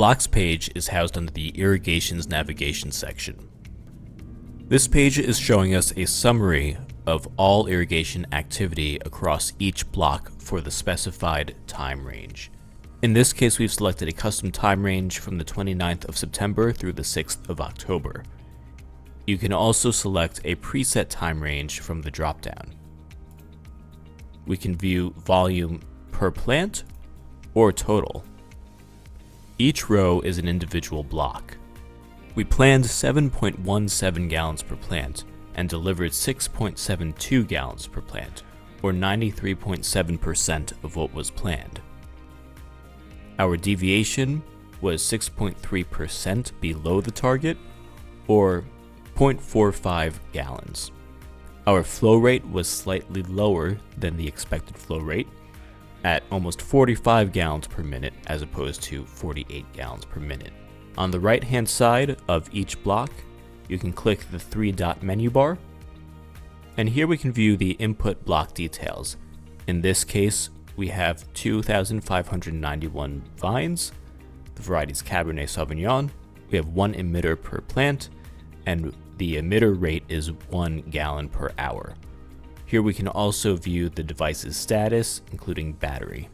blocks page is housed under the irrigations navigation section. This page is showing us a summary of all irrigation activity across each block for the specified time range. In this case, we've selected a custom time range from the 29th of September through the 6th of October. You can also select a preset time range from the dropdown. We can view volume per plant or total. Each row is an individual block. We planned 7.17 gallons per plant and delivered 6.72 gallons per plant, or 93.7% of what was planned. Our deviation was 6.3% below the target, or 0.45 gallons. Our flow rate was slightly lower than the expected flow rate, at almost 45 gallons per minute as opposed to 48 gallons per minute. On the right-hand side of each block, you can click the 3-dot menu bar, and here we can view the input block details. In this case, we have 2,591 vines, the variety is Cabernet Sauvignon, we have 1 emitter per plant, and the emitter rate is 1 gallon per hour. Here we can also view the device's status, including battery.